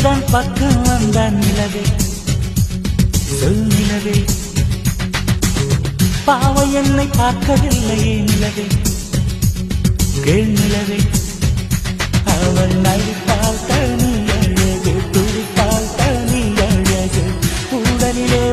உந்தன் பக்கம் வந்தான் நிலவே சொல் நிலவே பாவை என்னை பார்க்கவில்லையே நிலவே கேள் நிலவே அவள் நடித்தால் தனி அழகு துடித்தால் தனி அழகு உடலிலே